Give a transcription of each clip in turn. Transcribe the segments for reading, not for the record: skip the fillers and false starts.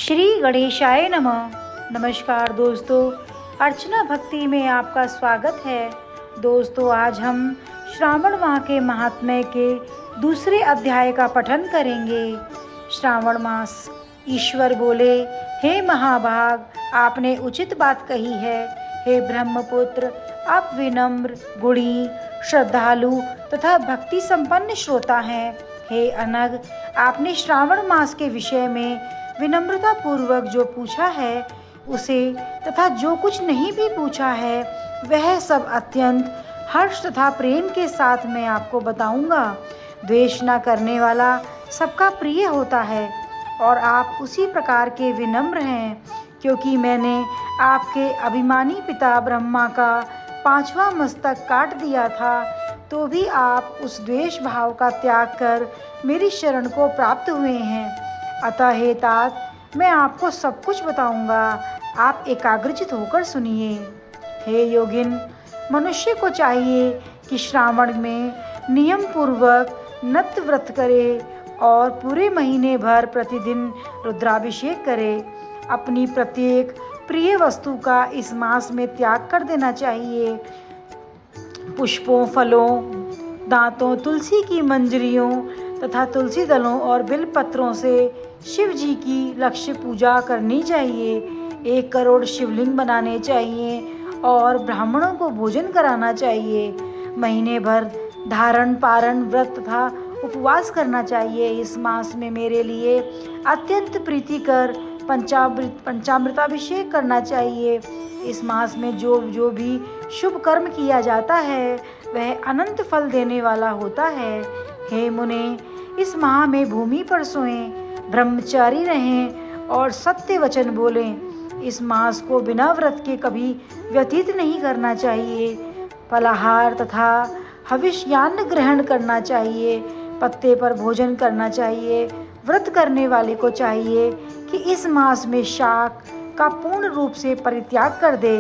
श्री गणेशाय नमः। नमस्कार दोस्तों, अर्चना भक्ति में आपका स्वागत है। दोस्तों, आज हम श्रावण माह के महात्म्य के दूसरे अध्याय का पठन करेंगे। श्रावण मास। ईश्वर बोले, हे महाभाग, आपने उचित बात कही है। हे ब्रह्मपुत्र, आप विनम्र, गुणी, श्रद्धालु तथा भक्ति संपन्न श्रोता हैं। हे अनग, आपने श्रावण मास के विषय में विनम्रता पूर्वक जो पूछा है उसे तथा जो कुछ नहीं भी पूछा है वह सब अत्यंत हर्ष तथा प्रेम के साथ मैं आपको बताऊंगा। द्वेष न करने वाला सबका प्रिय होता है और आप उसी प्रकार के विनम्र हैं, क्योंकि मैंने आपके अभिमानी पिता ब्रह्मा का 5वां मस्तक काट दिया था, तो भी आप उस द्वेष भाव का त्याग कर मेरी शरण को प्राप्त हुए हैं। अतः हे तात, मैं आपको सब कुछ बताऊंगा, आप एकाग्रचित होकर सुनिए। हे योगिन, मनुष्य को चाहिए कि श्रावण में नियम पूर्वक नत व्रत करे और पूरे महीने भर प्रतिदिन रुद्राभिषेक करे। अपनी प्रत्येक प्रिय वस्तु का इस मास में त्याग कर देना चाहिए। पुष्पों, फलों, दांतों, तुलसी की मंजरियों तथा तुलसी दलों और बिल पत्रों से शिव जी की लक्ष्य पूजा करनी चाहिए। 1 करोड़ शिवलिंग बनाने चाहिए और ब्राह्मणों को भोजन कराना चाहिए। महीने भर धारण, पारण, व्रत तथा उपवास करना चाहिए। इस मास में मेरे लिए अत्यंत प्रीतिकर पंचामृताभिषेक करना चाहिए। इस मास में जो भी शुभ कर्म किया जाता है वह अनंत फल देने वाला होता है। हे मुने, इस माह में भूमि पर सोएं, ब्रह्मचारी रहें और सत्य वचन बोलें। इस मास को बिना व्रत के कभी व्यतीत नहीं करना चाहिए। फलाहार तथा हविष्यान्न ग्रहण करना चाहिए। पत्ते पर भोजन करना चाहिए। व्रत करने वाले को चाहिए कि इस मास में शाक का पूर्ण रूप से परित्याग कर दे।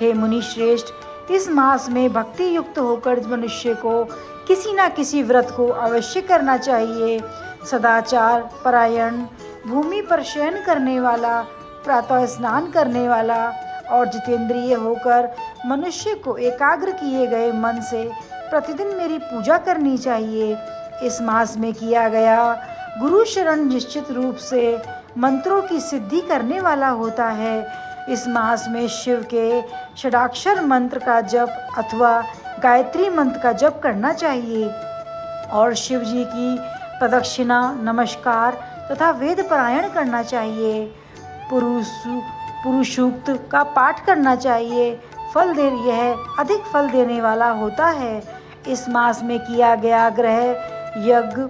हे मुनि श्रेष्ठ, इस मास में भक्ति युक्त होकर मनुष्य को किसी न किसी व्रत को अवश्य करना चाहिए। सदाचार परायण, भूमि पर शयन करने वाला, प्रातः स्नान करने वाला और जितेंद्रिय होकर मनुष्य को एकाग्र किए गए मन से प्रतिदिन मेरी पूजा करनी चाहिए। इस मास में किया गया गुरु शरण निश्चित रूप से मंत्रों की सिद्धि करने वाला होता है। इस मास में शिव के षडाक्षर मंत्र का जप अथवा गायत्री मंत्र का जप करना चाहिए और शिव जी की प्रदक्षिणा, नमस्कार तथा वेद पारायण करना चाहिए। पुरुषूक्त का पाठ करना चाहिए। यह अधिक फल देने वाला होता है। इस मास में किया गया ग्रह यज्ञ,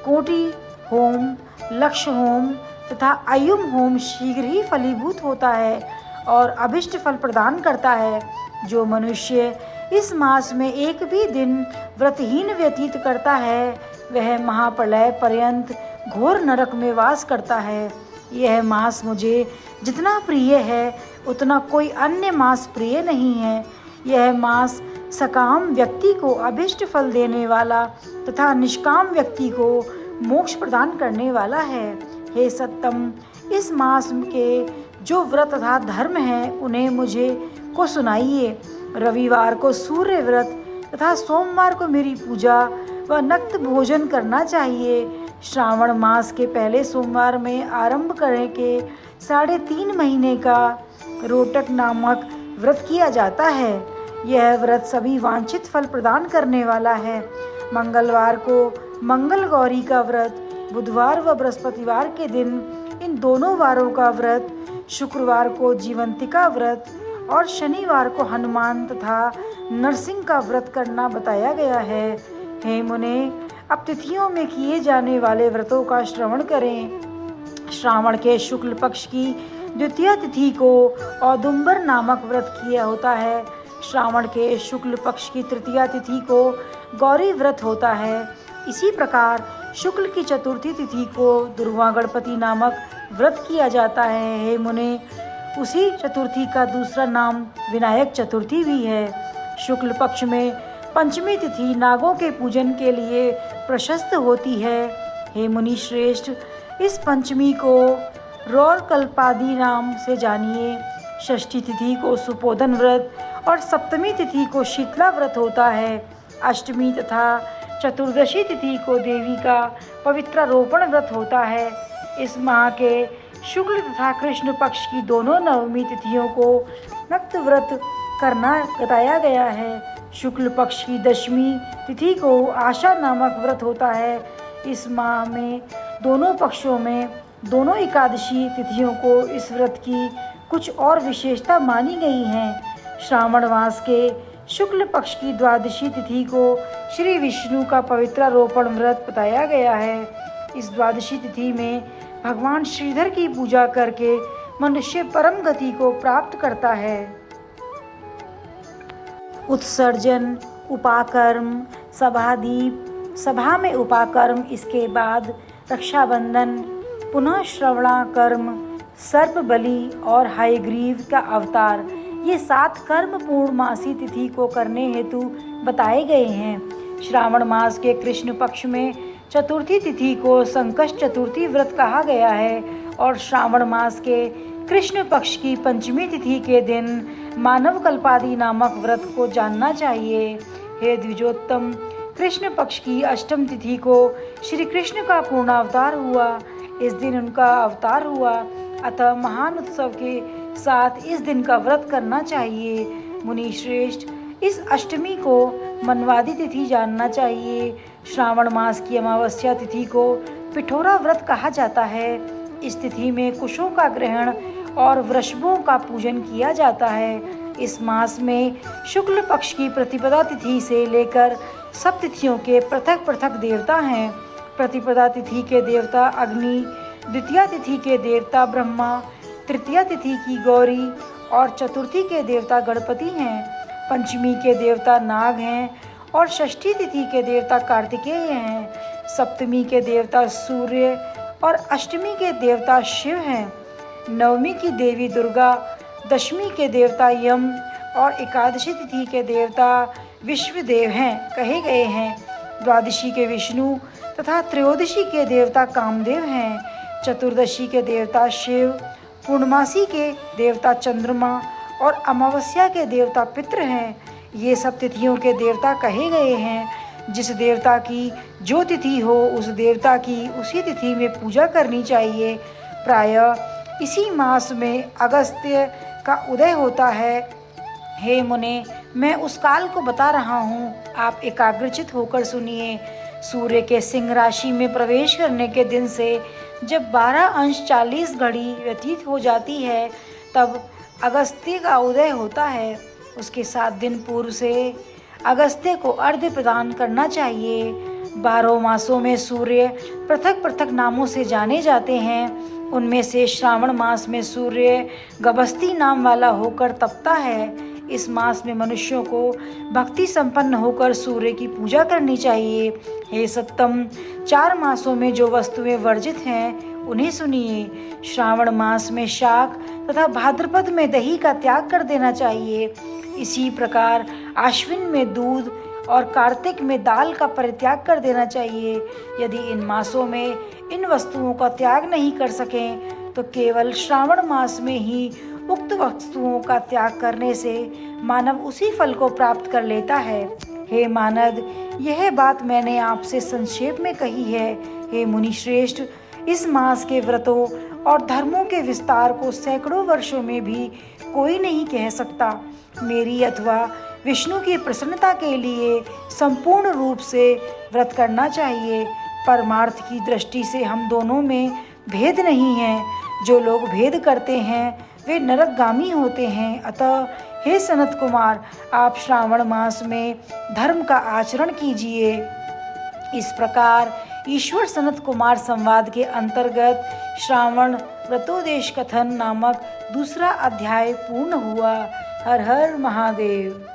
कोटि होम, लक्ष्य होम तथा अयुम होम शीघ्र ही फलीभूत होता है और अभिष्ट फल प्रदान करता है। जो मनुष्य इस मास में एक भी दिन व्रतहीन व्यतीत करता है वह महाप्रलय पर्यंत घोर नरक में वास करता है। यह मास मुझे जितना प्रिय है उतना कोई अन्य मास प्रिय नहीं है। यह मास सकाम व्यक्ति को अभिष्ट फल देने वाला तथा निष्काम व्यक्ति को मोक्ष प्रदान करने वाला है। हे सत्तम, इस मास के जो व्रत तथा धर्म हैं उन्हें मुझे को सुनाइए। रविवार को सूर्य व्रत तथा सोमवार को मेरी पूजा व नक्त भोजन करना चाहिए। श्रावण मास के पहले सोमवार में आरंभ करें के 3.5 महीने का रोटक नामक व्रत किया जाता है। यह व्रत सभी वांछित फल प्रदान करने वाला है। मंगलवार को मंगल गौरी का व्रत, बुधवार व बृहस्पतिवार के दिन इन दोनों वारों का व्रत, शुक्रवार को जीवंतिका व्रत और शनिवार को हनुमान तथा नरसिंह का व्रत करना बताया गया है। हे मुने, अब तिथियों में किए जाने वाले व्रतों का श्रवण करें। श्रावण के शुक्ल पक्ष की द्वितीय तिथि को औदुंबर नामक व्रत किया होता है। श्रावण के शुक्ल पक्ष की तृतीया तिथि को गौरी व्रत होता है। इसी प्रकार शुक्ल की चतुर्थी तिथि को दुर्वा गणपति नामक व्रत किया जाता है। हे मुने, उसी चतुर्थी का दूसरा नाम विनायक चतुर्थी भी है। शुक्ल पक्ष में पंचमी तिथि नागों के पूजन के लिए प्रशस्त होती है। हे मुनि श्रेष्ठ, इस पंचमी को रौरकल्पादी नाम से जानिए। षष्ठी तिथि को सुपोधन व्रत और सप्तमी तिथि को शीतला व्रत होता है। अष्टमी तथा चतुर्दशी तिथि को देवी का पवित्रारोपण व्रत होता है। इस माह के शुक्ल तथा कृष्ण पक्ष की दोनों नवमी तिथियों को नक्त व्रत करना बताया गया है। शुक्ल पक्ष की दशमी तिथि को आशा नामक व्रत होता है। इस माह में दोनों पक्षों में दोनों एकादशी तिथियों को इस व्रत की कुछ और विशेषता मानी गई हैं। श्रावण मास के शुक्ल पक्ष की द्वादशी तिथि को श्री विष्णु का पवित्रारोपण व्रत बताया गया है। इस द्वादशी तिथि में भगवान श्रीधर की पूजा करके मनुष्य परम गति को प्राप्त करता है। उत्सर्जन, उपाकर्म, सभादीप, सभा में उपाकर्म, इसके बाद रक्षाबंधन, पुनः श्रवणाकर्म, सर्प बलि और हयग्रीव का अवतार, ये 7 कर्म पूर्णमासी तिथि को करने हेतु बताए गए हैं। श्रावण मास के कृष्ण पक्ष में चतुर्थी तिथि को संकष्ट चतुर्थी व्रत कहा गया है और श्रावण मास के कृष्ण पक्ष की पंचमी तिथि के दिन मानव कल्पादी नामक व्रत को जानना चाहिए। हे द्विजोत्तम, कृष्ण पक्ष की अष्टम तिथि को श्री कृष्ण का पूर्णावतार हुआ। इस दिन उनका अवतार हुआ, अतः महान उत्सव के साथ इस दिन का व्रत करना चाहिए। मुनि श्रेष्ठ, इस अष्टमी को मनवादी तिथि जानना चाहिए। श्रावण मास की अमावस्या तिथि को पिठोरा व्रत कहा जाता है। इस तिथि में कुशों का ग्रहण और वृषभों का पूजन किया जाता है। इस मास में शुक्ल पक्ष की प्रतिपदा तिथि से लेकर सब तिथियों के पृथक पृथक देवता हैं। प्रतिपदा तिथि के देवता अग्नि, द्वितीया तिथि के देवता ब्रह्मा, तृतीया तिथि की गौरी और चतुर्थी के देवता गणपति हैं। पंचमी के देवता नाग हैं और षष्ठी तिथि के देवता कार्तिकेय हैं। सप्तमी के देवता सूर्य और अष्टमी के देवता शिव हैं। नवमी की देवी दुर्गा, दशमी के देवता यम और एकादशी तिथि के देवता विश्वदेव हैं कहे गए हैं। द्वादशी के विष्णु तथा त्रयोदशी के देवता कामदेव हैं। चतुर्दशी के देवता शिव, पूर्णमासी के देवता चंद्रमा और अमावस्या के देवता पितृ हैं। ये सब तिथियों के देवता कहे गए हैं। जिस देवता की जो तिथि हो उस देवता की उसी तिथि में पूजा करनी चाहिए। प्रायः इसी मास में अगस्त्य का उदय होता है। हे मुने, मैं उस काल को बता रहा हूँ, आप एकाग्रचित होकर सुनिए। सूर्य के सिंह राशि में प्रवेश करने के दिन से जब 12:40 घड़ी व्यतीत हो जाती है तब अगस्त्य का उदय होता है। उसके 7 दिन पूर्व से अगस्त्य को अर्घ्य प्रदान करना चाहिए। 12 मासों में सूर्य पृथक पृथक नामों से जाने जाते हैं। उनमें से श्रावण मास में सूर्य गभस्ती नाम वाला होकर तपता है। इस मास में मनुष्यों को भक्ति संपन्न होकर सूर्य की पूजा करनी चाहिए। हे सत्तम, 4 मासों में जो वस्तुएं वर्जित हैं उन्हें सुनिए। श्रावण मास में शाक तथा भाद्रपद में दही का त्याग कर देना चाहिए। इसी प्रकार आश्विन में दूध और कार्तिक में दाल का परित्याग कर देना चाहिए। यदि इन मासों में इन वस्तुओं का त्याग नहीं कर सकें तो केवल श्रावण मास में ही उक्त वस्तुओं का त्याग करने से मानव उसी फल को प्राप्त कर लेता है। हे मानद, यह बात मैंने आपसे संक्षेप में कही है। हे मुनि श्रेष्ठ, इस मास के व्रतों और धर्मों के विस्तार को सैकड़ों वर्षों में भी कोई नहीं कह सकता। मेरी अथवा विष्णु की प्रसन्नता के लिए संपूर्ण रूप से व्रत करना चाहिए। परमार्थ की दृष्टि से हम दोनों में भेद नहीं है। जो लोग भेद करते हैं वे नरकगामी होते हैं। अतः हे सनत कुमार, आप श्रावण मास में धर्म का आचरण कीजिए। इस प्रकार ईश्वर सनत कुमार संवाद के अंतर्गत श्रावण व्रतोदेश कथन नामक दूसरा अध्याय पूर्ण हुआ। हर हर महादेव।